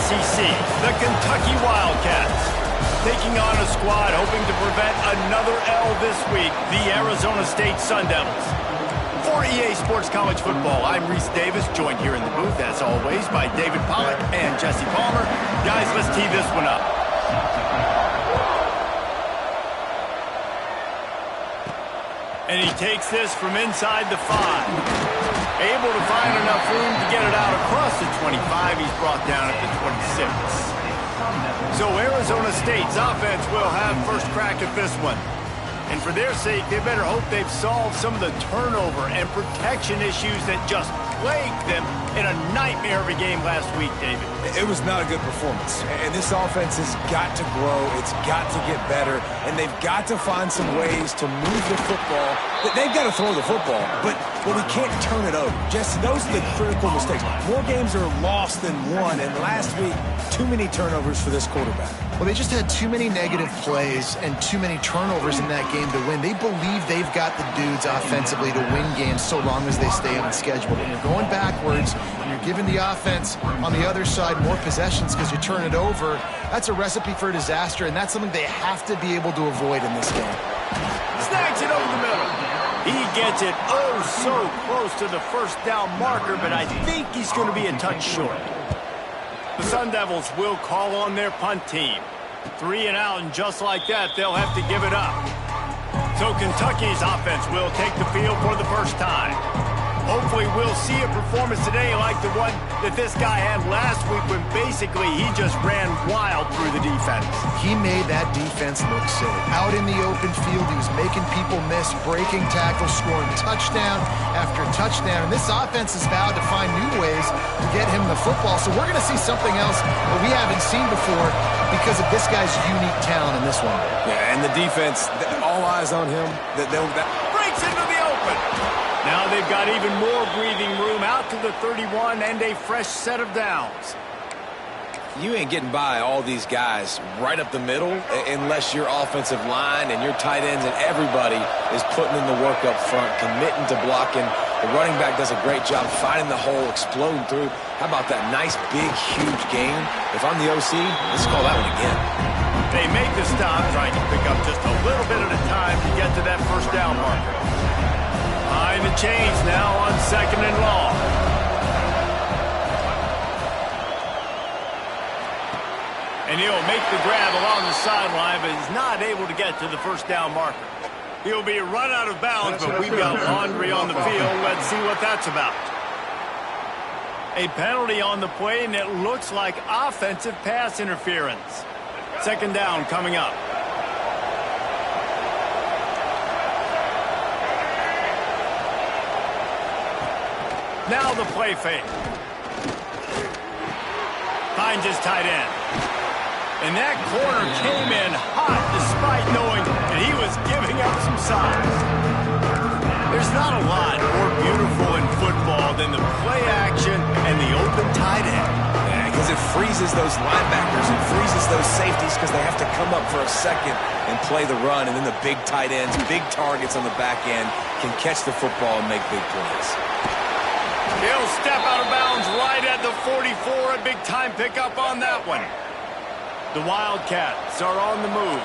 SEC, the Kentucky Wildcats, taking on a squad hoping to prevent another L this week, the Arizona State Sun Devils. For EA Sports College Football, I'm Reese Davis, joined here in the booth, as always, by David Pollack and Jesse Palmer. Guys, let's tee this one up. And he takes this from inside the 5. Able to find enough room to get it out across the 25. He's brought down at the 26. So Arizona State's offense will have first crack at this one. And for their sake, they better hope they've solved some of the turnover and protection issues that just plagued them in a nightmare of a game last week, David. It was not a good performance. And this offense has got to grow. It's got to get better. And they've got to find some ways to move the football. They've got to throw the football, but we can't turn it over. Jesse, those are the critical mistakes. More games are lost than won. And last week, too many turnovers for this quarterback. Well, they just had too many negative plays and too many turnovers in that game to win. They believe they've got the dudes offensively to win games so long as they stay on schedule. When you're going backwards and you're giving the offense on the other side more possessions because you turn it over, that's a recipe for disaster, and that's something they have to be able to avoid in this game. Snags it over the middle. He gets it oh so close to the first down marker, but I think he's going to be a touch short. The Sun Devils will call on their punt team. 3 and out, and just like that, they'll have to give it up. So Kentucky's offense will take the field for the first time. Hopefully we'll see a performance today like the one that this guy had last week when basically he just ran wild through the defense. He made that defense look silly. Out in the open field, he was making people miss, breaking tackles, scoring touchdown after touchdown. And this offense has vowed to find new ways to get him the football. So we're going to see something else that we haven't seen before because of this guy's unique talent in this one. Yeah, and the defense, all eyes on him. Breaks into the open. Now they've got even more breathing room out to the 31 and a fresh set of downs. You ain't getting by all these guys right up the middle unless your offensive line and your tight ends and everybody is putting in the work up front, committing to blocking. The running back does a great job finding the hole, exploding through. How about that nice, big, huge game? If I'm the OC, let's call that one again. They make the stop, trying to pick up just a little bit at a time to get to that first down marker. Behind the chains now on 2nd and long. And he'll make the grab along the sideline, but he's not able to get to the first down marker. He'll be run out of bounds, but we've got laundry on the field. Let's see what that's about. A penalty on the play, and it looks like offensive pass interference. 2nd down coming up. Now the play fake. Finds his tight end. And that corner came in hot despite knowing that he was giving up some size. There's not a lot more beautiful in football than the play action and the open tight end. Yeah, because it freezes those linebackers. It freezes those safeties because they have to come up for a second and play the run. And then the big tight ends, big targets on the back end can catch the football and make big plays. He'll step out of bounds right at the 44. A big-time pickup on that one. The Wildcats are on the move.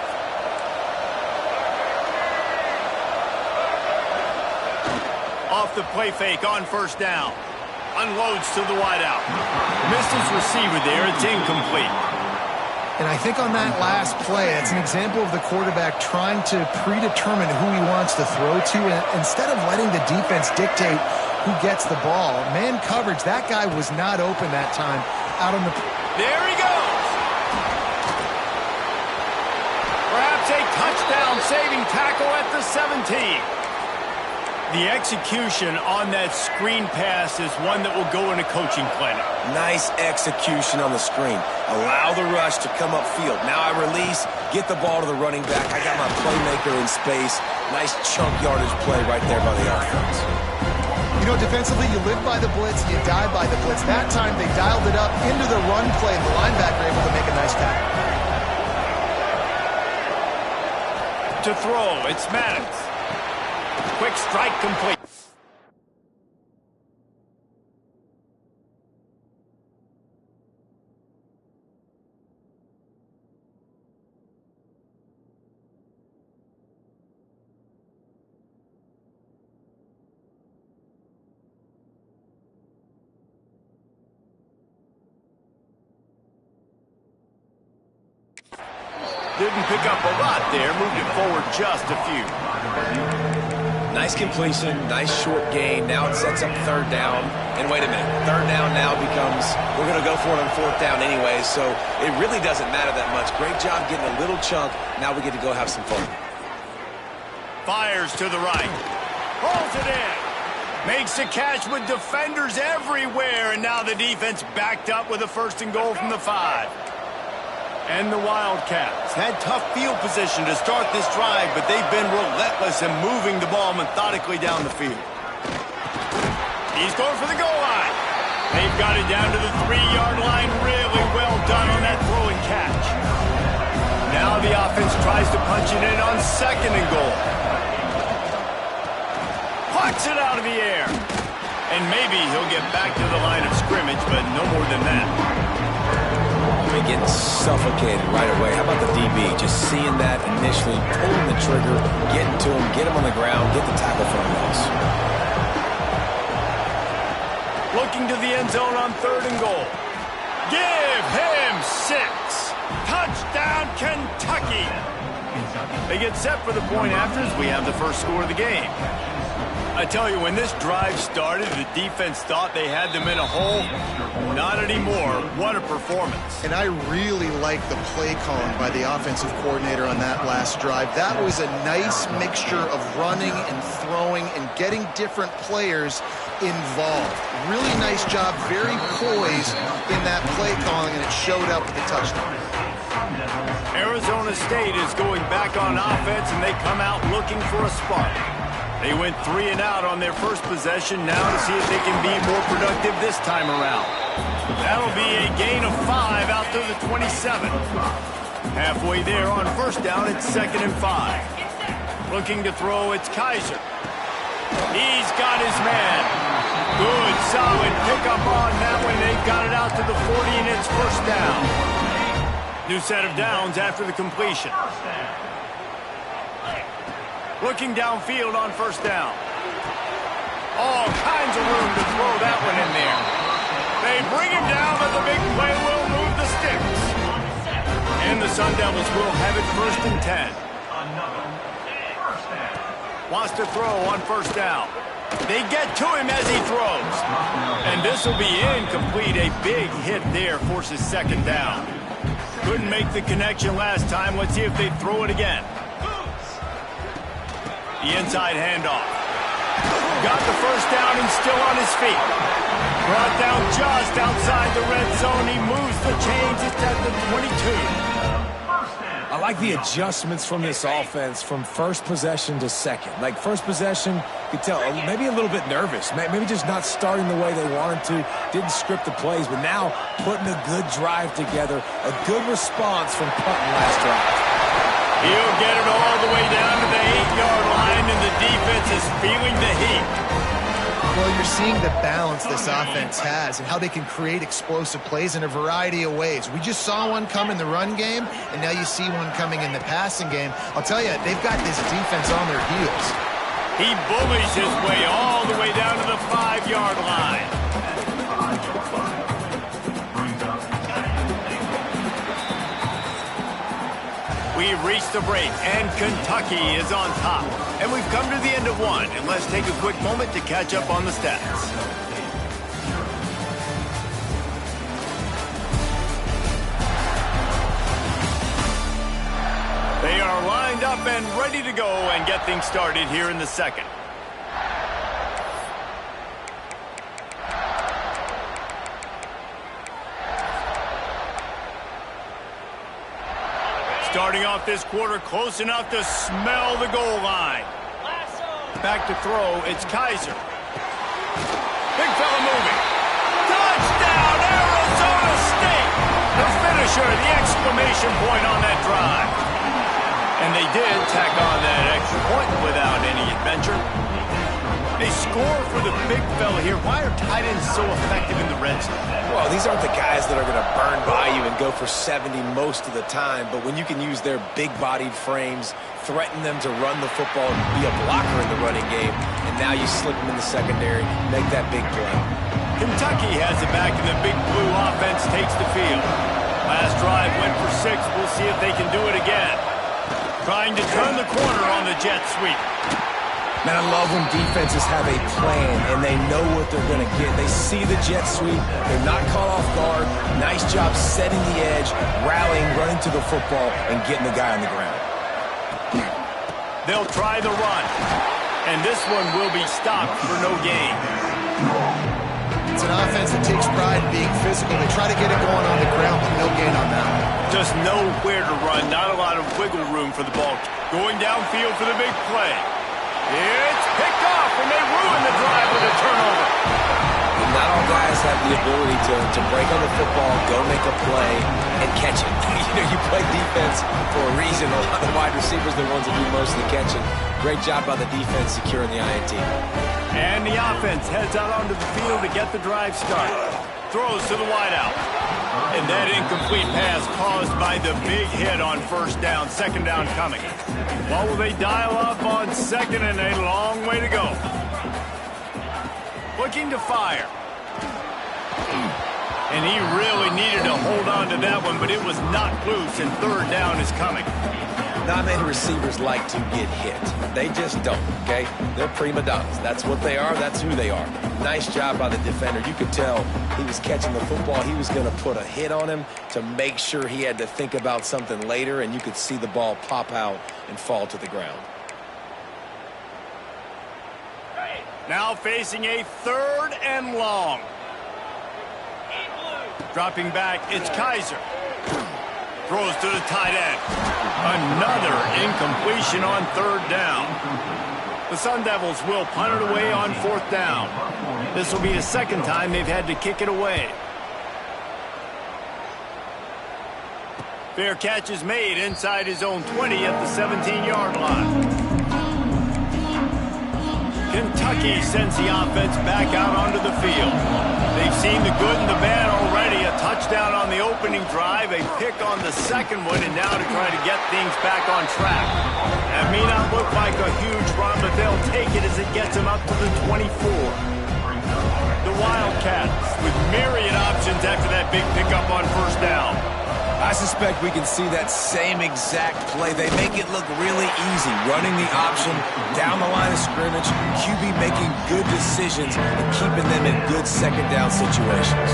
Off the play fake on 1st down. Unloads to the wideout. Misses receiver there. It's incomplete. And I think on that last play, it's an example of the quarterback trying to predetermine who he wants to throw to, and instead of letting the defense dictate who gets the ball. Man coverage, that guy was not open that time out on the... There he goes! Perhaps a touchdown-saving tackle at the 17. The execution on that screen pass is one that will go in a coaching clinic. Nice execution on the screen. Allow the rush to come upfield. Now I release, get the ball to the running back. I got my playmaker in space. Nice chunk yardage play right there by the offense. You know, defensively, you live by the blitz, you die by the blitz. That time, they dialed it up into the run play, and the linebacker able to make a nice tackle. To throw, it's Maddox. Quick strike complete. Didn't pick up a lot there. Moved it forward just a few. Nice completion, nice short gain. Now it sets up third down. And wait a minute, third down now becomes, we're going to go for it on fourth down anyway, so it really doesn't matter that much. Great job getting a little chunk. Now we get to go have some fun. Fires to the right. Pulls it in. Makes a catch with defenders everywhere, and now the defense backed up with a 1st and goal from the 5. And the Wildcats had tough field position to start this drive, but they've been relentless in moving the ball methodically down the field. He's going for the goal line. They've got it down to the 3-yard line. Really well done on that throw and catch. Now the offense tries to punch it in on 2nd and goal. Pucks it out of the air. And maybe he'll get back to the line of scrimmage, but no more than that. They're getting suffocated right away. How about the DB? Just seeing that initially, pulling the trigger, getting to him, get him on the ground, get the tackle for a loss. Looking to the end zone on 3rd and goal. Give him 6. Touchdown, Kentucky. They get set for the point after as we have the first score of the game. I tell you, when this drive started, the defense thought they had them in a hole. Not anymore. What a performance. And I really like the play calling by the offensive coordinator on that last drive. That was a nice mixture of running and throwing and getting different players involved. Really nice job, very poised in that play calling, and it showed up with the touchdown. Arizona State is going back on offense, and they come out looking for a spark. They went 3 and out on their first possession. Now to see if they can be more productive this time around. That'll be a gain of 5 out to the 27. Halfway there on 1st down, it's 2nd and 5. Looking to throw, it's Kaiser. He's got his man. Good, solid pickup on that one. They've got it out to the 40, and it's 1st down. New set of downs after the completion. Looking downfield on 1st down. All kinds of room to throw that one in there. They bring him down, but the big play will move the sticks. And the Sun Devils will have it 1st and 10. Wants to throw on 1st down. They get to him as he throws. And this will be incomplete. A big hit there forces 2nd down. Couldn't make the connection last time. Let's see if they throw it again. The inside handoff. Got the 1st down and still on his feet. Brought down just outside the red zone. He moves the chains. It's at the 22. I like the adjustments from this offense from first possession to second. Like first possession, you could tell maybe a little bit nervous. Maybe just not starting the way they wanted to. Didn't script the plays, but now putting a good drive together. A good response from Putton last drive. He'll get it all the way down to the 8-yard line, and the defense is feeling the heat. Well, you're seeing the balance this offense has and how they can create explosive plays in a variety of ways. We just saw one come in the run game, and now you see one coming in the passing game. I'll tell you, they've got this defense on their heels. He bullies his way all the way down to the 5-yard line. We've reached the break, and Kentucky is on top. And we've come to the end of one, and let's take a quick moment to catch up on the stats. They are lined up and ready to go and get things started here in the second. Starting off this quarter close enough to smell the goal line. Back to throw, it's Kaiser. Big fella moving. Touchdown, Arizona State! The finisher, the exclamation point on that drive. And they did tack on that extra point without any adventure. They score for the big fella here. Why are tight ends so effective in the red zone? Well, these aren't the guys that are going to burn by you and go for 70 most of the time, but when you can use their big-bodied frames, threaten them to run the football, be a blocker in the running game, and now you slip them in the secondary, make that big play. Kentucky has it back, and the big blue offense takes the field. Last drive went for 6. We'll see if they can do it again. Trying to turn the corner on the jet sweep. Man, I love when defenses have a plan and they know what they're going to get. They see the jet sweep. They're not caught off guard. Nice job setting the edge, rallying, running to the football, and getting the guy on the ground. They'll try the run. And this one will be stopped for no gain. It's an offense that takes pride in being physical. They try to get it going on the ground, but no gain on that one. Just nowhere to run. Not a lot of wiggle room for the ball. Going downfield for the big play. It's picked off, and they ruin the drive with a turnover. Not all guys have the ability to break on the football, go make a play, and catch it. You play defense for a reason. A lot of wide receivers are the ones that do most of the catching. Great job by the defense securing the INT. And the offense heads out onto the field to get the drive started. Throws to the wideout. And that incomplete pass caused by the big hit on first down. Second down coming. What will they dial up on second, and a long way to go. Looking to fire. And he really needed to hold on to that one, but it was not loose, and third down is coming. Not many receivers like to get hit. They just don't, okay? They're prima donnas. That's what they are. That's who they are. Nice job by the defender. You could tell he was catching the football. He was going to put a hit on him to make sure he had to think about something later, and you could see the ball pop out and fall to the ground. Now facing a third and long. Dropping back, it's Kaiser. Throws to the tight end. Another incompletion on third down. The Sun Devils will punt it away on fourth down. This will be the second time they've had to kick it away. Fair catch is made inside his own 20 at the 17-yard line. Kentucky sends the offense back out onto the field. They've seen the good and the bad already. A touchdown on the opening drive, a pick on the second one, and now to try to get things back on track. That may not look like a huge run, but they'll take it as it gets them up to the 24. The Wildcats with myriad options after that big pickup on first down. I suspect we can see that same exact play. They make it look really easy, running the option down the line of scrimmage, QB making good decisions and keeping them in good second down situations.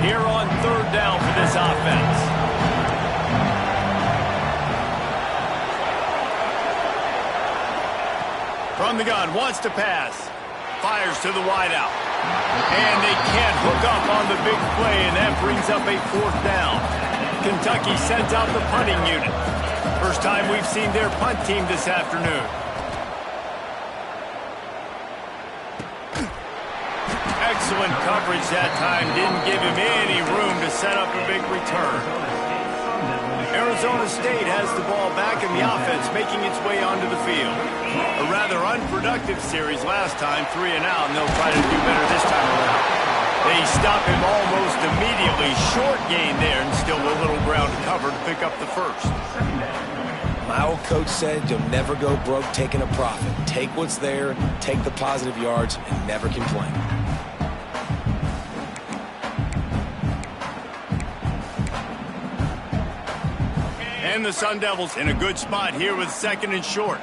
Here on third down for this offense. From the gun, wants to pass. Fires to the wideout. And they can't hook up on the big play, and that brings up a fourth down. Kentucky sends out the punting unit. First time we've seen their punt team this afternoon. Excellent coverage that time. Didn't give him any room to set up a big return. Arizona State has the ball back in the offense, making its way onto the field. A rather unproductive series last time, 3 and out, and they'll try to do better this time around. They stop him almost immediately. Short gain there, and still a little ground to cover to pick up the first. My old coach said you'll never go broke taking a profit. Take what's there, take the positive yards, and never complain. And the Sun Devils in a good spot here with second and short.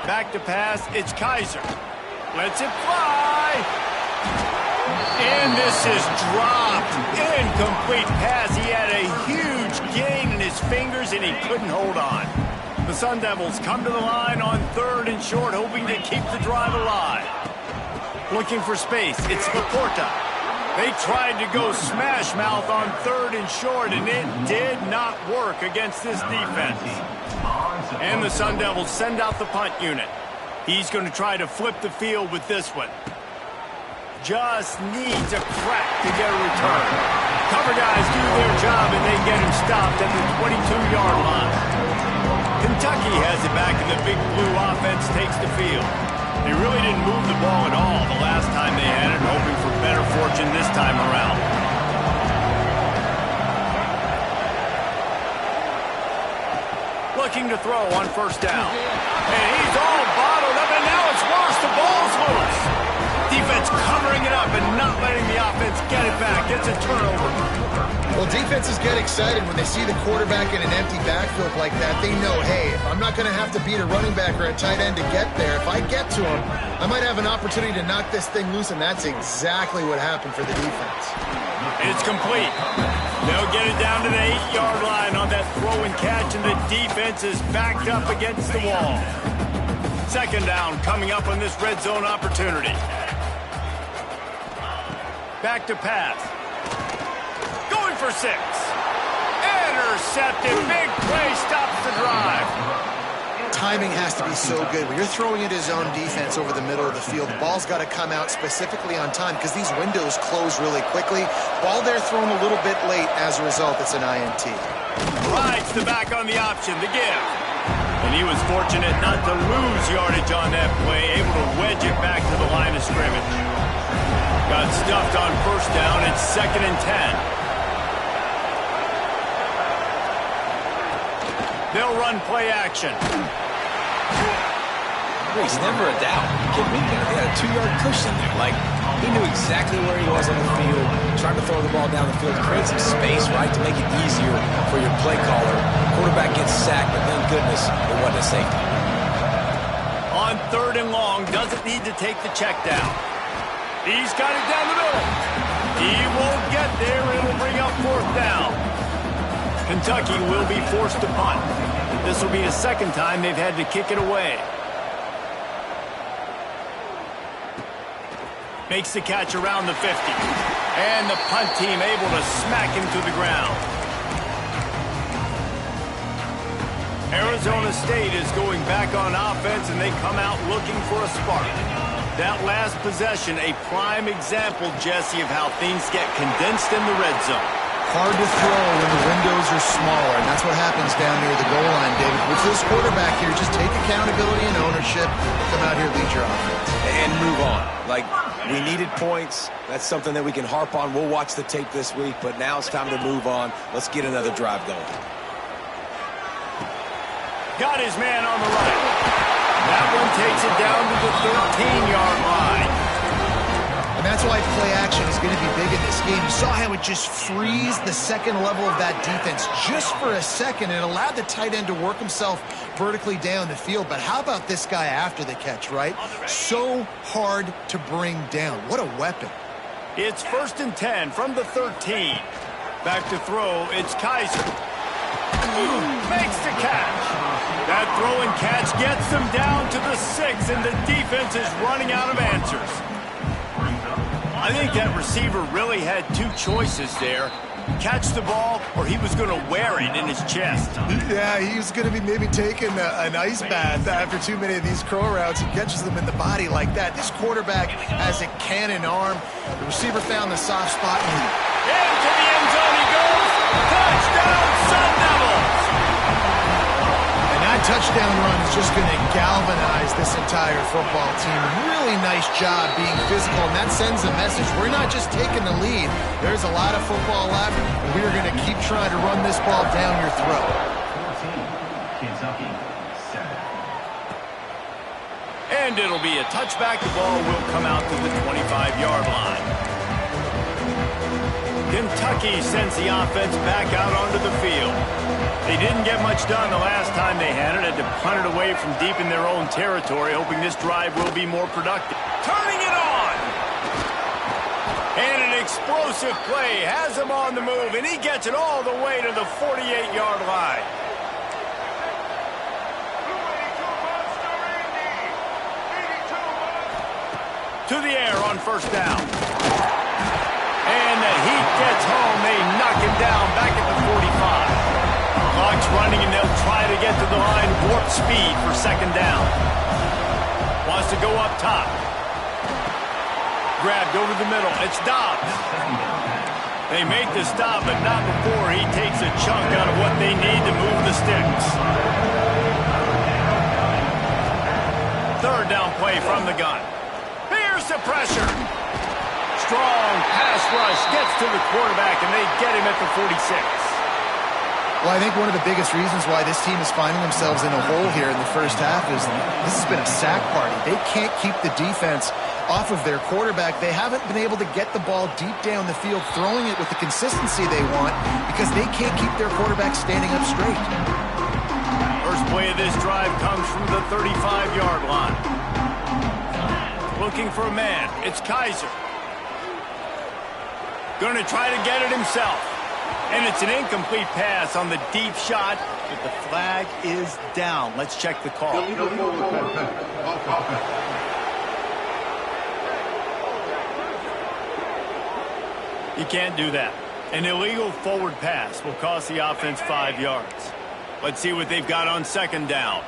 Back to pass, it's Kaiser. Lets it fly. And this is dropped. Incomplete pass. He had a huge gain in his fingers, and he couldn't hold on. The Sun Devils come to the line on third and short, hoping to keep the drive alive. Looking for space. It's Laporta. They tried to go smash mouth on third and short, and it did not work against this defense. And the Sun Devils send out the punt unit. He's going to try to flip the field with this one. Just needs a crack to get a return. Cover guys do their job, and they get him stopped at the 22-yard line. Kentucky has it back, and the big blue offense takes the field. They really didn't move the ball at all the last time they had it, hoping for better fortune this time around. Looking to throw on first down. And he's all bottled up, and now it's worse. The ball's loose. Defense covering it up and not letting the offense get it back. It's a turnover. Well, defenses get excited when they see the quarterback in an empty backfield like that. They know, hey, if I'm not going to have to beat a running back or a tight end to get there, if I get to him, I might have an opportunity to knock this thing loose, and that's exactly what happened for the defense. It's complete. They'll get it down to the 8-yard line on that throw and catch, and the defense is backed up against the wall. Second down coming up on this red zone opportunity. Back to pass. Going for 6. Intercepted. Big play stops the drive. Timing has to be so good. When you're throwing into zone defense over the middle of the field, the ball's got to come out specifically on time because these windows close really quickly. Ball there thrown a little bit late. As a result, it's an INT. Rides the back on the option, the give. And he was fortunate not to lose yardage on that play, able to wedge it back to the line of scrimmage. Got stuffed on first down. It's 2nd and 10. They'll run play action. He's never a doubt. He had a 2-yard cushion there. Like, he knew exactly where he was on the field, trying to throw the ball down the field, create some space, right, to make it easier for your play caller. Quarterback gets sacked, but thank goodness it wasn't a safety. On 3rd and long, doesn't need to take the check down. He's got it down the middle. He won't get there. It'll bring up 4th down. Kentucky will be forced to punt. This will be the 2nd time they've had to kick it away. Makes the catch around the 50. And the punt team able to smack him to the ground. Arizona State is going back on offense, and they come out looking for a spark. That last possession, a prime example, Jesse, of how things get condensed in the red zone. Hard to throw when the windows are smaller, and that's what happens down near the goal line, David. With this quarterback here, just take accountability and ownership. Come out here, lead your offense. And move on. Like, we needed points. That's something that we can harp on. We'll watch the tape this week, but now it's time to move on. Let's get another drive going. Got his man on the right. That one takes it down to the 13-yard line. And that's why play action is going to be big in this game. You saw how it just frees the second level of that defense just for a second. It allowed the tight end to work himself vertically down the field. But how about this guy after the catch, right? So hard to bring down. What a weapon. It's 1st and 10 from the 13. Back to throw. It's Kaiser. Makes the catch. That throw and catch gets them down to the 6, and the defense is running out of answers. I think that receiver really had 2 choices there. Catch the ball, or he was going to wear it in his chest. Yeah, he was going to be maybe taking an ice bath after too many of these crow routes. He catches them in the body like that. This quarterback has a cannon arm. The receiver found the soft spot. Into the end zone he goes. Touchdown, Sun Devils! And that touchdown run is just going to galvanize this entire football team. Really nice job being physical, and that sends a message. We're not just taking the lead. There's a lot of football left, and we're going to keep trying to run this ball down your throat. And it'll be a touchback. The ball will come out to the 25-yard line. Kentucky sends the offense back out onto the field. They didn't get much done the last time they had it. Had to punt it away from deep in their own territory, hoping this drive will be more productive. Turning it on! And an explosive play has him on the move, and he gets it all the way to the 48-yard line. To the air on 1st down. And the heat gets home. They knock him down back at the 45. Clock's running, and they'll try to get to the line warp speed for 2nd down. Wants to go up top. Grabbed over the middle. It's Dobbs. They make the stop, but not before he takes a chunk out of what they need to move the sticks. 3rd down play from the gun. Here's the pressure. Strong pass rush gets to the quarterback, and they get him at the 46. Well, I think one of the biggest reasons why this team is finding themselves in a hole here in the first half is this has been a sack party. They can't keep the defense off of their quarterback. They haven't been able to get the ball deep down the field, throwing it with the consistency they want because they can't keep their quarterback standing up straight. First play of this drive comes from the 35-yard line. Looking for a man. It's Kaiser. Going to try to get it himself. And it's an incomplete pass on the deep shot, but the flag is down. Let's check the call. You can't do that. An illegal forward pass will cost the offense 5 yards. Let's see what they've got on second down.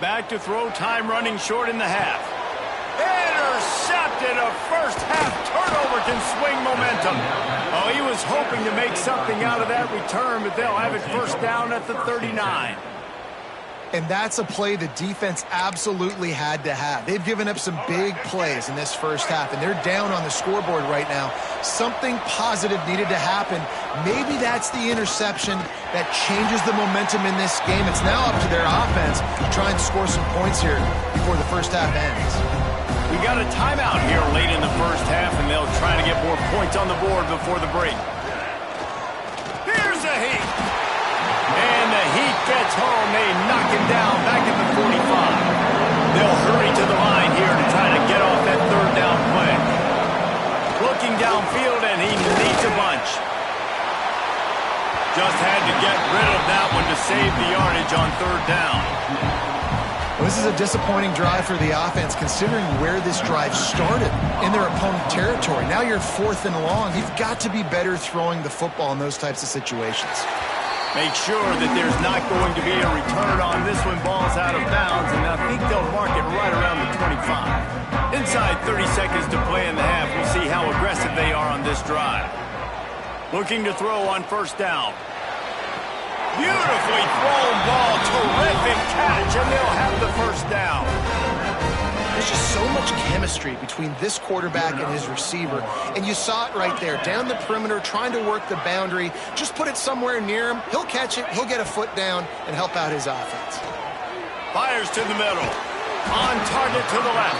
Back to throw, time running short in the half. Intercepted. A first half turnover can swing momentum. Oh, he was hoping to make something out of that return, but they'll have it first down at the 39. And that's a play the defense absolutely had to have. They've given up some big plays in this first half, and they're down on the scoreboard right now. Something positive needed to happen. Maybe that's the interception that changes the momentum in this game. It's now up to their offense to try and score some points here before the first half ends. We got a timeout here late in the first half, and they'll try to get more points on the board before the break. Here's a Heat. And the Heat gets home. They knock him down back at the 45. They'll hurry to the line here to try to get off that third down play. Looking downfield, and he needs a bunch. Just had to get rid of that one to save the yardage on third down. Well, this is a disappointing drive for the offense, considering where this drive started in their opponent territory. Now you're 4th and long. You've got to be better throwing the football in those types of situations. Make sure that there's not going to be a return on this one. Ball's out of bounds, and I think they'll mark it right around the 25. Inside 30 seconds to play in the half. We'll see how aggressive they are on this drive. Looking to throw on first down. Beautifully thrown ball. Terrific catch, and they'll have the first down. There's just so much chemistry between this quarterback and his receiver, and you saw it right there, down the perimeter, trying to work the boundary. Just put it somewhere near him. He'll catch it, he'll get a foot down, and help out his offense. Fires to the middle. On target to the left.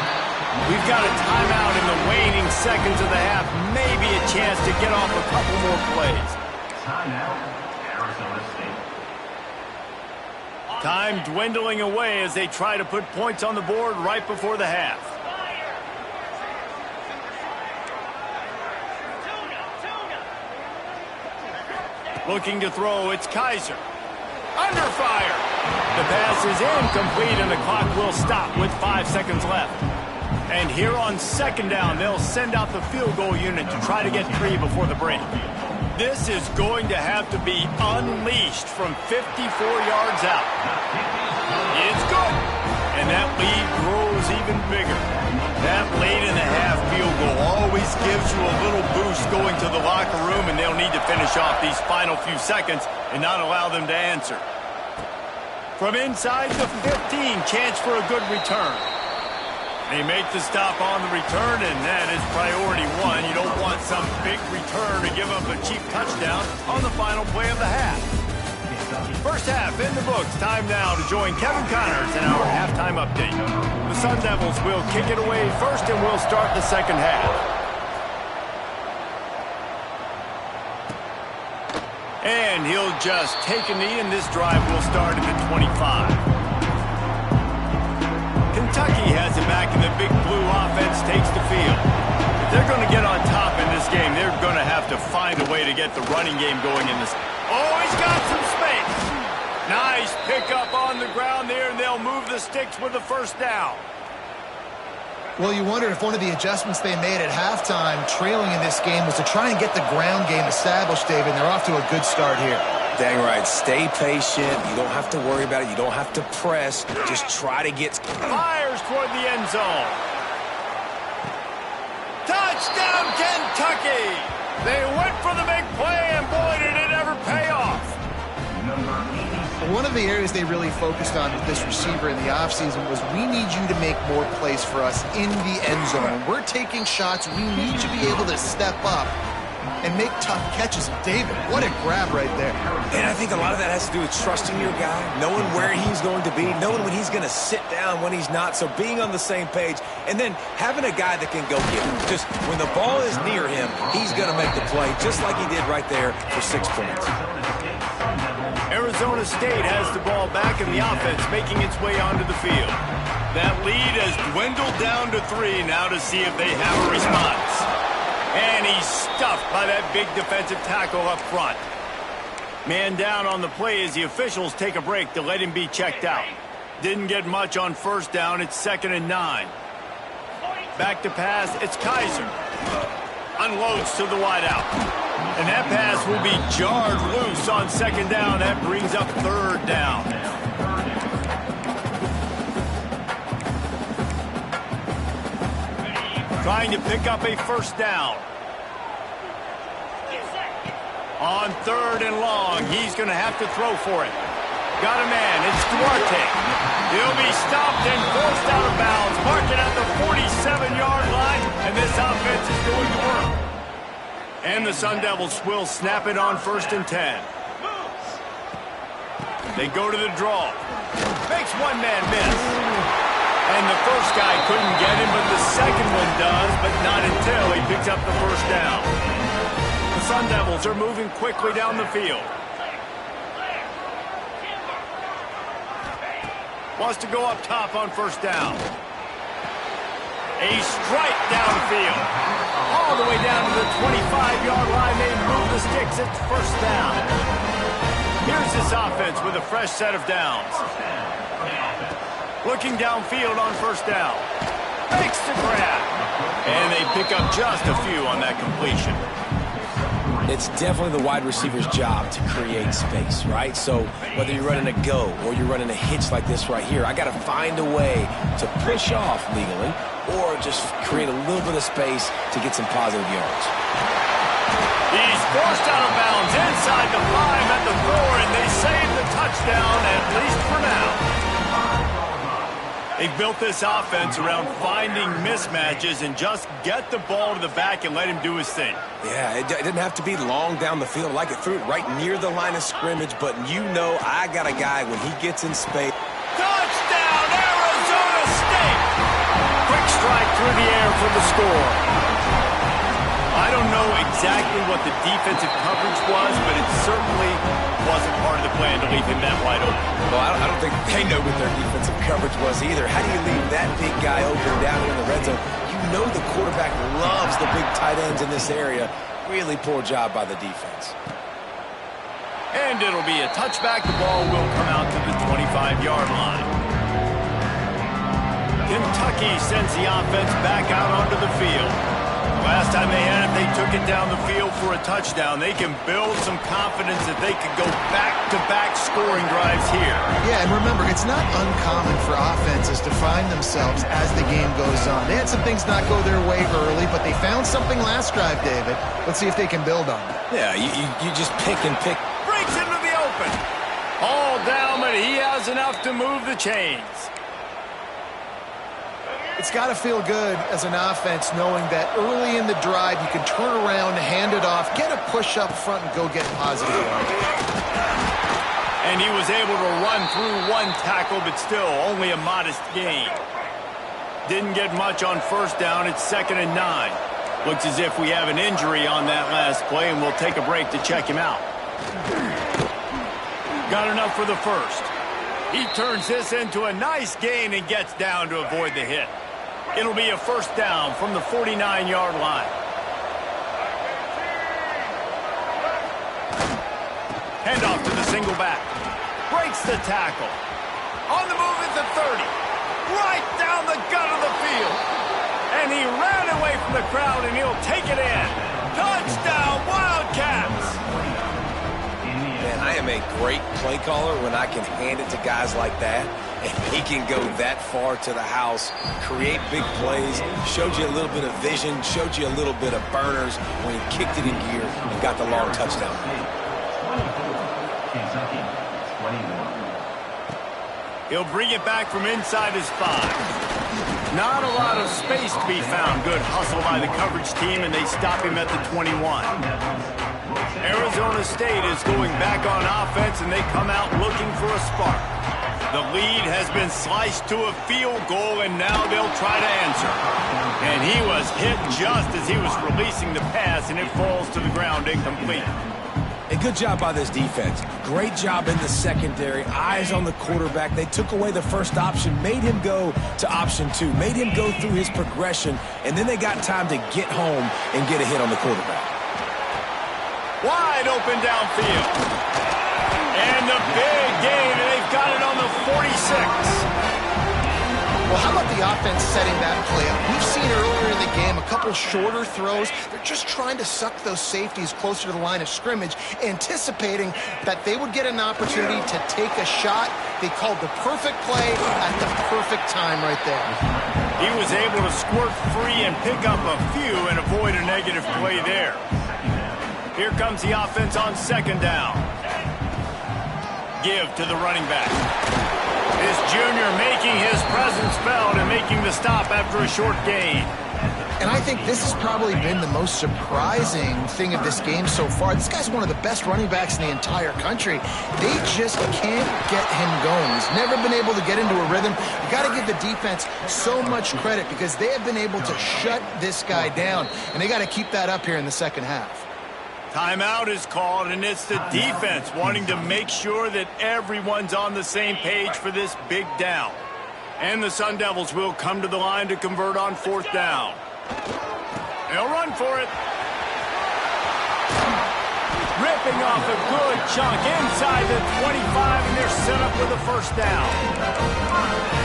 We've got a timeout in the waning seconds of the half. Maybe a chance to get off a couple more plays. Time dwindling away as they try to put points on the board right before the half. Looking to throw, it's Kaiser. Under fire. The pass is incomplete, and the clock will stop with 5 seconds left. And here on second down, they'll send out the field goal unit to try to get 3 before the break. This is going to have to be unleashed from 54 yards out. It's good. And that lead grows even bigger. That late in the half field goal always gives you a little boost going to the locker room, and they'll need to finish off these final few seconds and not allow them to answer. From inside the 15, chance for a good return. They make the stop on the return, and that is priority 1. You don't want some big return to give up a cheap touchdown on the final play of the half. First half in the books. Time now to join Kevin Connors in our halftime update. The Sun Devils will kick it away first, and we'll start the second half. And he'll just take a knee, and this drive will start at the 25. Kentucky has it back, and the big blue offense takes the field. If they're going to get on top in this game, they're going to have to find a way to get the running game going in this. Oh, he's got some space. Nice pickup on the ground there, and they'll move the sticks with the first down. Well, you wondered if one of the adjustments they made at halftime, trailing in this game, was to try and get the ground game established, David, and they're off to a good start here. Dang right. Stay patient. You don't have to worry about it. You don't have to press. Just try to get... Fires toward the end zone. Touchdown, Kentucky! They went for the big play, and boy, did it ever pay off. But one of the areas they really focused on with this receiver in the offseason was we need you to make more plays for us in the end zone. When we're taking shots, we need you to be able to step up and make tough catches. David, what a grab right there. And I think a lot of that has to do with trusting your guy, knowing where he's going to be, knowing when he's going to sit down, when he's not, so being on the same page, and then having a guy that can go get him. Just when the ball is near him, he's going to make the play, just like he did right there for 6 points. Arizona State has the ball back in the offense, making its way onto the field. That lead has dwindled down to 3 now to see if they have a response. And he's stuffed by that big defensive tackle up front. Man down on the play as the officials take a break to let him be checked out. Didn't get much on first down. It's 2nd and 9. Back to pass. It's Kaiser. Unloads to the wideout. And that pass will be jarred loose on 2nd down. That brings up 3rd down. Trying to pick up a first down. On 3rd and long, he's going to have to throw for it. Got a man, it's Duarte. He'll be stopped and forced out of bounds. Marking at the 47-yard line, and this offense is going to work. And the Sun Devils will snap it on 1st and 10. They go to the draw. Makes one man miss. And the first guy couldn't get him, but the second one does, but not until he picks up the first down. The Sun Devils are moving quickly down the field. Wants to go up top on first down. A strike downfield. All the way down to the 25-yard line. They move the sticks. It's first down. Here's this offense with a fresh set of downs. Looking downfield on first down. Makes the grab. And they pick up just a few on that completion. It's definitely the wide receiver's job to create space, right? So whether you're running a go or you're running a hitch like this right here, I got to find a way to push off legally or just create a little bit of space to get some positive yards. He's forced out of bounds inside the 5 at the 4, and they save the touchdown, at least for now. They've built this offense around finding mismatches and just get the ball to the back and let him do his thing. Yeah, it didn't have to be long down the field. Like it threw it right near the line of scrimmage, but you know I got a guy when he gets in space. Touchdown, Arizona State! Quick strike through the air for the score. I don't know exactly what the defensive coverage was, but it certainly wasn't part of the plan to leave him that wide open. Well, I don't think they know what their defensive coverage was either. How do you leave that big guy open down here in the red zone? You know the quarterback loves the big tight ends in this area. Really poor job by the defense. And it'll be a touchback. The ball will come out to the 25-yard line. Kentucky sends the offense back out onto the field. Last time they had it, they took it down the field for a touchdown. They can build some confidence that they could go back-to-back scoring drives here. Yeah, and remember, it's not uncommon for offenses to find themselves as the game goes on. They had some things not go their way early, but they found something last drive, David. Let's see if they can build on it. Yeah, you just pick and pick. Breaks into the open. All down, but he has enough to move the chains. It's got to feel good as an offense knowing that early in the drive you can turn around, hand it off, get a push up front, and go get positive yards. And he was able to run through one tackle, but still only a modest gain. Didn't get much on first down. It's 2nd and 9. Looks as if we have an injury on that last play, and we'll take a break to check him out. Got enough for the first. He turns this into a nice gain and gets down to avoid the hit. It'll be a first down from the 49-yard line. Handoff to the single back. Breaks the tackle. On the move at the 30. Right down the gut of the field. And he ran away from the crowd, and he'll take it in. Touchdown, Wildcats! Man, I am a great play caller when I can hand it to guys like that. And he can go that far to the house, create big plays, showed you a little bit of vision, showed you a little bit of burners when he kicked it in gear and got the long touchdown. He'll bring it back from inside his 5. Not a lot of space to be found. Good hustle by the coverage team, and they stop him at the 21. Arizona State is going back on offense, and they come out looking for a spark. The lead has been sliced to a field goal, and now they'll try to answer. And he was hit just as he was releasing the pass, and it falls to the ground incomplete. A good job by this defense. Great job in the secondary. Eyes on the quarterback. They took away the first option, made him go to option 2, made him go through his progression, and then they got time to get home and get a hit on the quarterback. Wide open downfield. And the big gain, and they've got it on the 46. Well, how about the offense setting that play up? We've seen earlier in the game a couple shorter throws. They're just trying to suck those safeties closer to the line of scrimmage, anticipating that they would get an opportunity to take a shot. They called the perfect play at the perfect time right there. He was able to squirt free and pick up a few and avoid a negative play there. Here comes the offense on second down. Give to the running back. This junior making his presence felt and making the stop after a short gain. And I think this has probably been the most surprising thing of this game so far. This guy's one of the best running backs in the entire country. They just can't get him going. He's never been able to get into a rhythm. You got to give the defense so much credit because they have been able to shut this guy down, and they got to keep that up here in the second half. Timeout is called, and it's the defense wanting to make sure that everyone's on the same page for this big down. And the Sun Devils will come to the line to convert on fourth down. They'll run for it. Ripping off a good chunk inside the 25, and they're set up with a first down.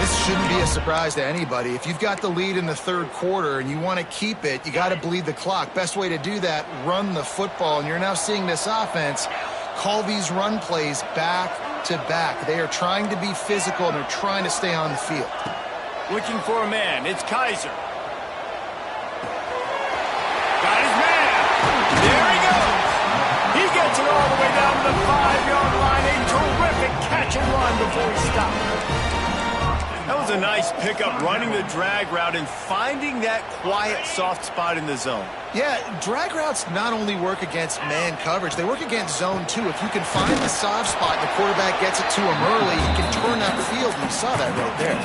This shouldn't be a surprise to anybody. If you've got the lead in the third quarter and you want to keep it, you got to bleed the clock. Best way to do that, run the football. And you're now seeing this offense call these run plays back to back. They are trying to be physical, and they're trying to stay on the field. Looking for a man. It's Kaiser. Got his man. There he goes. He gets it all the way down to the 5-yard line. A terrific catch and run before he stopped. That was a nice pickup, running the drag route and finding that quiet, soft spot in the zone. Yeah, drag routes not only work against man coverage, they work against zone too. If you can find the soft spot and the quarterback gets it to him early, he can turn that field, and you saw that right there.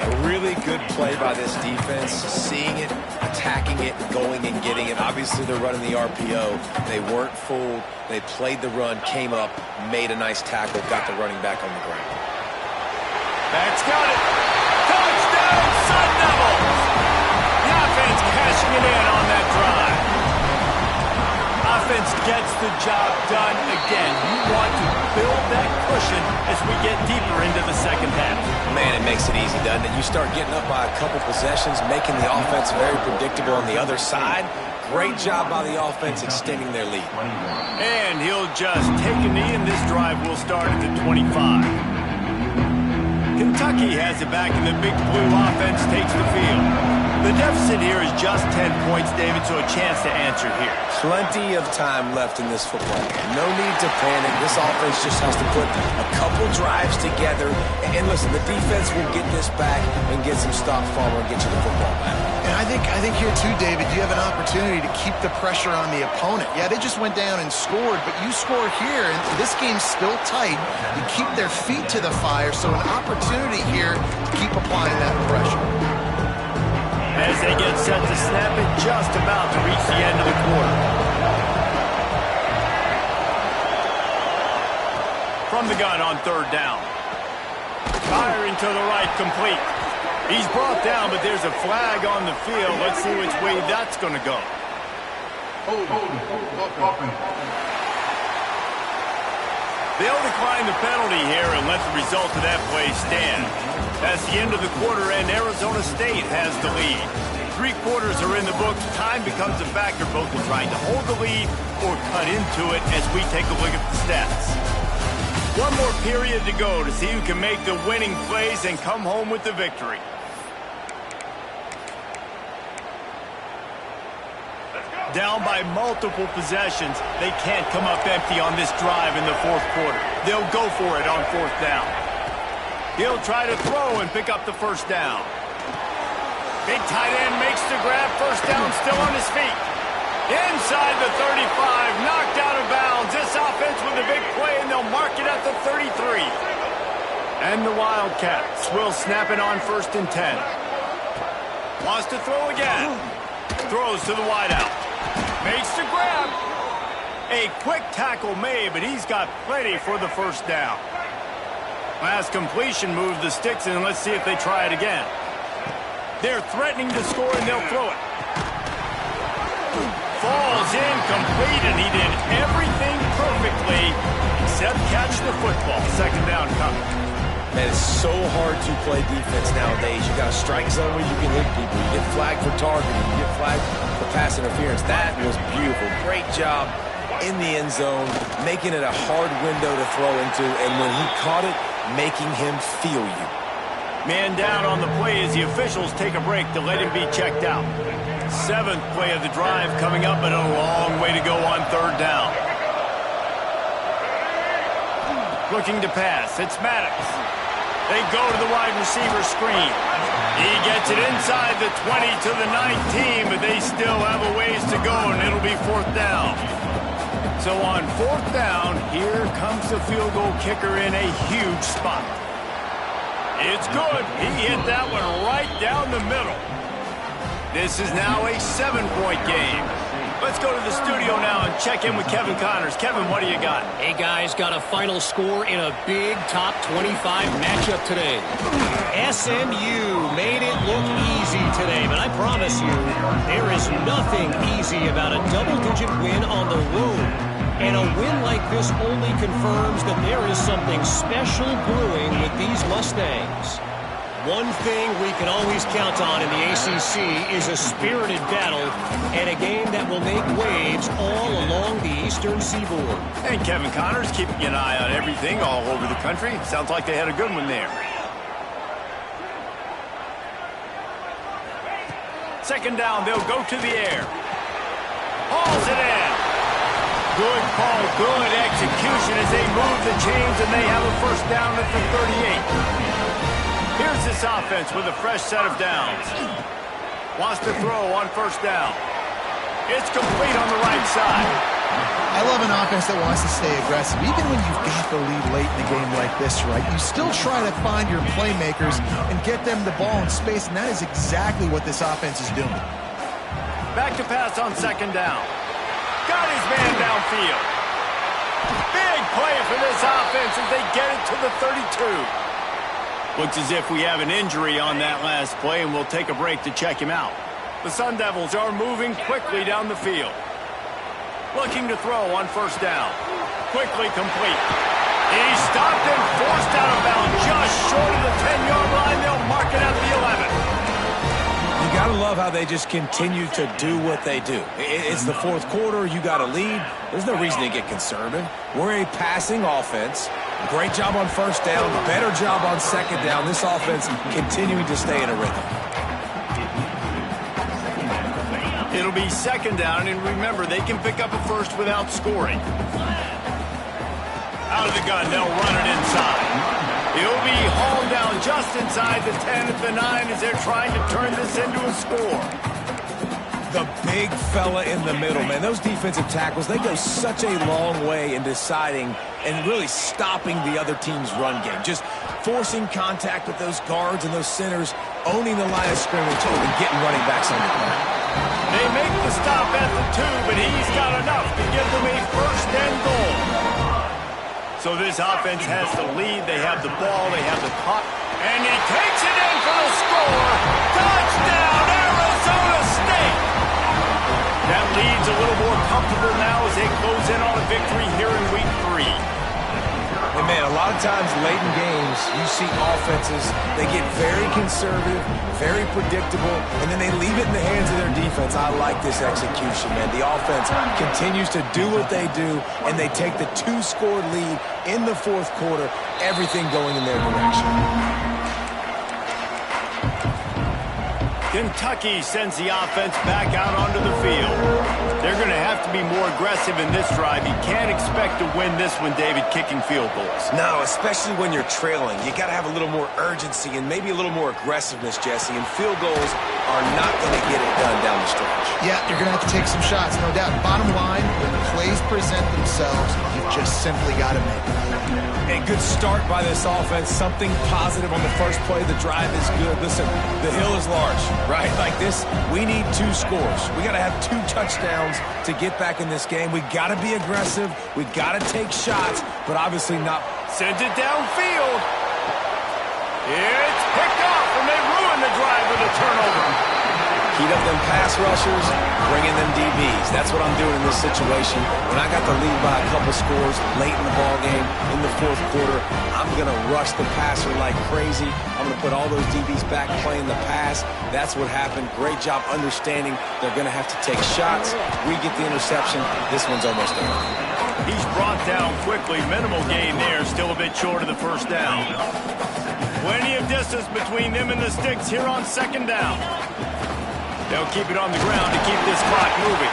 A really good play by this defense, seeing it, attacking it, going and getting it. Obviously, they're running the RPO. They weren't fooled. They played the run, came up, made a nice tackle, got the running back on the ground. Back's got it. Touchdown, Sun Devils! The offense cashing it in on that drive. Offense gets the job done again. You want to build that cushion as we get deeper into the second half. Man, it makes it easy, doesn't it? You start getting up by a couple possessions, making the offense very predictable on the other side. Great job by the offense extending their lead. And he'll just take a knee, and this drive will start at the 25. Kentucky has it back, and the big blue offense takes the field. The deficit here is just 10 points, David, so a chance to answer here. Plenty of time left in this football game. No need to panic. This offense just has to put a couple drives together. And listen, the defense will get this back and get some stop follow and get you the football back. And I think here too, David, you have an opportunity to keep the pressure on the opponent. Yeah, they just went down and scored, but you score here, and this game's still tight. You keep their feet to the fire, so an opportunity here to keep applying that pressure. As they get set to snap it, just about to reach the end of the quarter. From the gun on third down. Firing to the right, complete. He's brought down, but there's a flag on the field. Let's see which way that's going to go. They'll decline the penalty here and let the result of that play stand. That's the end of the quarter, and Arizona State has the lead. 3 quarters are in the books. Time becomes a factor, both in trying to hold the lead or cut into it as we take a look at the stats. One more period to go to see who can make the winning plays and come home with the victory. Let's go! Down by multiple possessions, they can't come up empty on this drive in the fourth quarter. They'll go for it on fourth down. He'll try to throw and pick up the first down. Big tight end makes the grab. First down, still on his feet. Inside the 35, knocked out of bounds. This offense with a big play, and they'll mark it at the 33. And the Wildcats will snap it on 1st and 10. Wants to throw again. Throws to the wideout. Makes the grab. A quick tackle made, but he's got plenty for the first down. Last completion moved the sticks, and let's see if they try it again. They're threatening to score, and they'll throw it. Falls incomplete, and he did everything perfectly except catch the football. Second down coming. Man, it's so hard to play defense nowadays. You got a strike zone where you can hit people. You get flagged for targeting. You get flagged for pass interference. That was beautiful. Great job in the end zone, making it a hard window to throw into, and when he caught it, making him feel you. Man down on the play as the officials take a break to let him be checked out. 7th play of the drive coming up, but a long way to go on third down. Looking to pass. It's Maddox. They go to the wide receiver screen. He gets it inside the 20 to the 19, but they still have a ways to go, and it'll be fourth down. So on fourth down, here comes the field goal kicker in a huge spot. It's good. He hit that one right down the middle. This is now a 7-point game. Let's go to the studio now and check in with Kevin Connors. Kevin, what do you got? Hey, guys, got a final score in a big top 25 matchup today. SMU made it look easy today, but I promise you, there is nothing easy about a double-digit win on the road. And a win like this only confirms that there is something special brewing with these Mustangs. One thing we can always count on in the ACC is a spirited battle and a game that will make waves all along the Eastern Seaboard. And Kevin Connors keeping an eye on everything all over the country. Sounds like they had a good one there. Second down, they'll go to the air. Hauls it in. Good call, good execution as they move the chains, and they have a first down at the 38. Here's this offense with a fresh set of downs. Wants to throw on first down. It's complete on the right side. I love an offense that wants to stay aggressive. Even when you've got the lead late in the game like this, right, you still try to find your playmakers and get them the ball in space, and that is exactly what this offense is doing. Back to pass on second down. Got his man downfield. Big play for this offense as they get it to the 32. Looks as if we have an injury on that last play, and we'll take a break to check him out. The Sun Devils are moving quickly down the field. Looking to throw on first down. Quickly complete. He stopped and forced out of bounds just short of the 10-yard line. They'll mark it at the 11. You got to love how they just continue to do what they do. It's the fourth quarter. You got a lead. There's no reason to get conservative. We're a passing offense. Great job on first down. Better job on second down. This offense continuing to stay in a rhythm. It'll be second down, and remember, they can pick up a first without scoring. Out of the gun, they'll run it inside. He'll be hauled down just inside the 10 at the 9 as they're trying to turn this into a score. The big fella in the middle, man. Those defensive tackles, they go such a long way in deciding and really stopping the other team's run game. Just forcing contact with those guards and those centers, owning the line of scrimmage and getting running backs on the ground. They make the stop at the 2, but he's got enough to give them a first and goal. So this offense has the lead. They have the ball. They have the puck. And he takes it in for the score. Touchdown, Arizona State. That lead's a little more comfortable now as they close in on a victory here in week 3. And man, a lot of times late in games, you see offenses, they get very conservative, very predictable, and then they leave it in the hands of their defense. I like this execution, man. The offense continues to do what they do, and they take the 2-score lead in the fourth quarter, everything going in their direction. Kentucky sends the offense back out onto the field. They're going to have to be more aggressive in this drive. You can't expect to win this one, David, kicking field goals. No, especially when you're trailing. You got to have a little more urgency and maybe a little more aggressiveness, Jesse. And field goals are not going to get it done down the stretch. Yeah, you're going to have to take some shots, no doubt. Bottom line, when plays present themselves, you've just simply got to make them. A good start by this offense. Something positive on the first play. The drive is good. Listen, the hill is large, right? Like this, we need 2 scores. We got to have 2 touchdowns to get back in this game. We got to be aggressive. We got to take shots, but obviously not. Sends it downfield. It's picked off, and they ruin the drive with a turnover. Heat up them pass rushers, bring in them DBs. That's what I'm doing in this situation. When I got the lead by a couple scores late in the ball game, in the fourth quarter, I'm going to rush the passer like crazy. I'm going to put all those DBs back playing the pass. That's what happened. Great job understanding they're going to have to take shots. We get the interception. This one's almost over. He's brought down quickly. Minimal gain there. Still a bit short of the first down. Plenty of distance between them and the sticks here on second down. They'll keep it on the ground to keep this clock moving.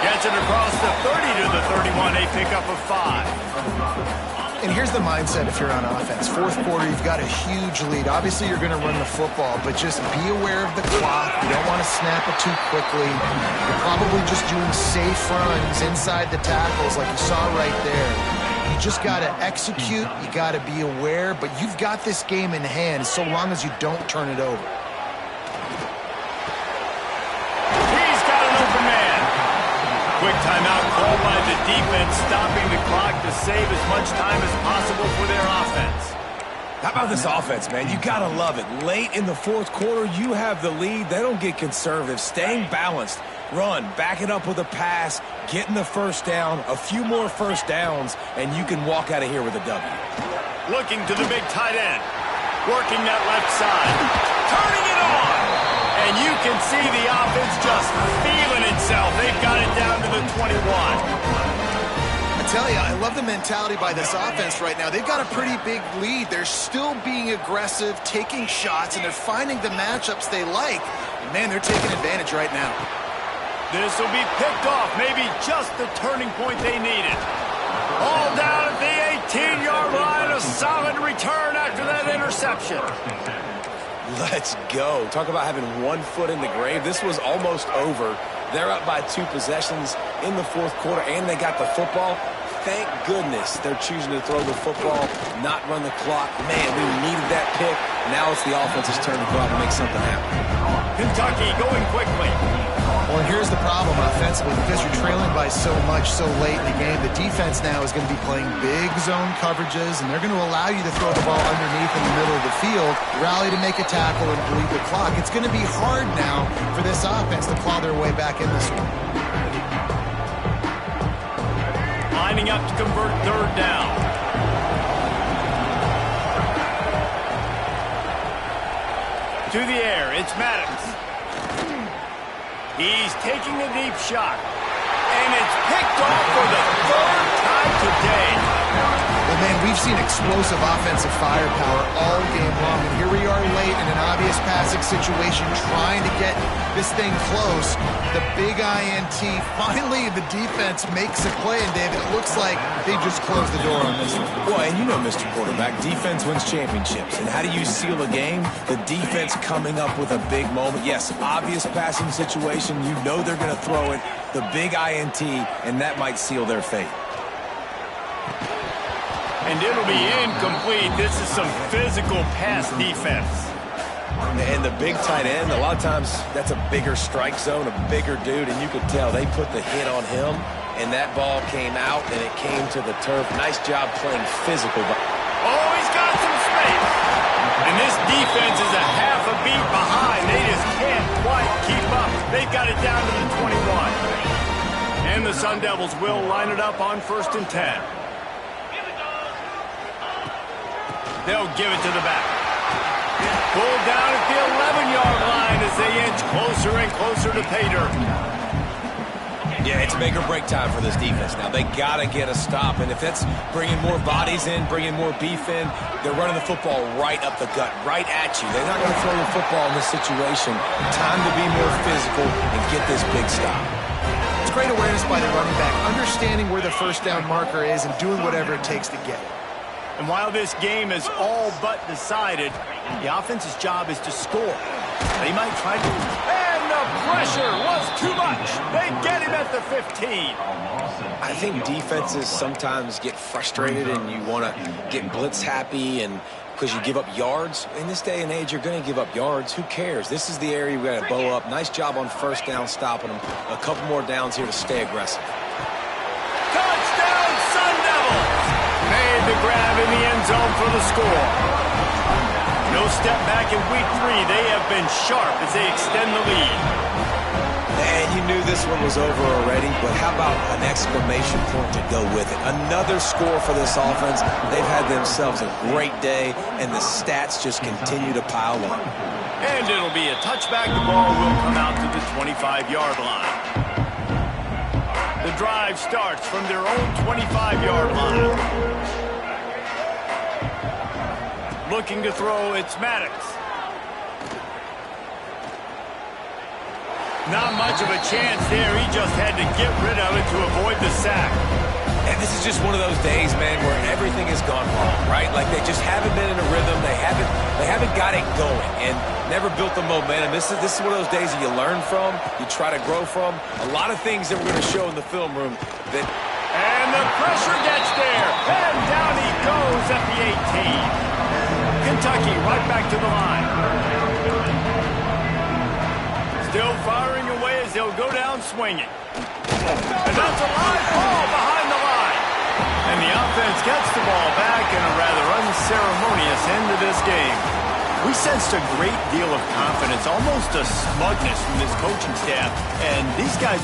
Gets it across the 30 to the 31. A pickup of 5. And here's the mindset if you're on offense. Fourth quarter, you've got a huge lead. Obviously, you're going to run the football, but just be aware of the clock. You don't want to snap it too quickly. You're probably just doing safe runs inside the tackles like you saw right there. You just got to execute. You got to be aware, but you've got this game in hand so long as you don't turn it over. Quick timeout called by the defense, stopping the clock to save as much time as possible for their offense. How about this offense, man? You got to love it. Late in the fourth quarter, you have the lead. They don't get conservative. Staying balanced. Run, back it up with a pass, getting the first down, a few more first downs, and you can walk out of here with a W. Looking to the big tight end. Working that left side. Turning it on. And you can see the offense just feeling itself. They've got it down to the 21. I tell you, I love the mentality by this offense right now. They've got a pretty big lead. They're still being aggressive, taking shots, and they're finding the matchups they like. And man, they're taking advantage right now. This will be picked off. Maybe just the turning point they needed. All down at the 18-yard line. A solid return after that interception. Let's go. Talk about having 1 foot in the grave. This was almost over. They're up by 2 possessions in the fourth quarter, and they got the football. Thank goodness they're choosing to throw the football, not run the clock. Man, we needed that pick. Now it's the offense's turn to go out and make something happen. Kentucky going quickly. Well, and here's the problem offensively. Because you're trailing by so much so late in the game, the defense now is going to be playing big zone coverages, and they're going to allow you to throw the ball underneath in the middle of the field, rally to make a tackle, and bleed the clock. It's going to be hard now for this offense to claw their way back in this one. Lining up to convert third down. To the air, it's Maddox. He's taking a deep shot. And it's picked off for the 3rd time today. Well, man, we've seen explosive offensive firepower all game long. And here we are late in an obvious passing situation, trying to get this thing close. The big INT. Finally, the defense makes a play. And, David, it looks like they just closed the door on this one. Well, and you know, Mr. Quarterback, defense wins championships. And how do you seal a game? The defense coming up with a big moment. Yes, obvious passing situation. You know they're going to throw it. The big INT, and that might seal their fate. And it'll be incomplete. This is some physical pass defense. And the big tight end, a lot of times that's a bigger strike zone, a bigger dude, and you could tell they put the hit on him, and that ball came out, and it came to the turf. Nice job playing physical. Oh, he's got some space. And this defense is a half a beat behind. They just can't quite keep up. They've got it down to the 21. And the Sun Devils will line it up on 1st and 10. They'll give it to the back. Pulled down at the 11-yard line as they inch closer and closer to pay dirt. Yeah, it's make or break time for this defense. Now, they got to get a stop, and if that's bringing more bodies in, bringing more beef in, they're running the football right up the gut, right at you. They're not going to throw the football in this situation. Time to be more physical and get this big stop. It's great awareness by the running back, understanding where the first down marker is and doing whatever it takes to get it. And while this game is all but decided, the offense's job is to score. They might try to... And the pressure was too much. They get him at the 15. I think defenses sometimes get frustrated and you want to get blitz happy and because you give up yards. In this day and age, you're going to give up yards. Who cares? This is the area we got to bow up. Nice job on first down stopping them. A couple more downs here to stay aggressive. Touchdown, Sun Devils! Made the grab in the end zone for the score. No step back in week 3. They have been sharp as they extend the lead. And you knew this one was over already, but how about an exclamation point to go with it? Another score for this offense. They've had themselves a great day, and the stats just continue to pile up. And it'll be a touchback. The ball will come out to the 25-yard line. The drive starts from their own 25-yard line. Looking to throw, it's Maddox. Not much of a chance there. He just had to get rid of it to avoid the sack. And this is just one of those days, man, where everything has gone wrong, right? Like they just haven't been in a rhythm. They haven't got it going and never built the momentum. This is one of those days that you learn from, you try to grow from. A lot of things that we're going to show in the film room that... And the pressure gets there. And down he goes at the 18. Kentucky right back to the line. Still firing away as they'll go down swinging. And that's a live ball behind the line. And the offense gets the ball back in a rather unceremonious end to this game. We sensed a great deal of confidence, almost a smugness from this coaching staff. And these guys...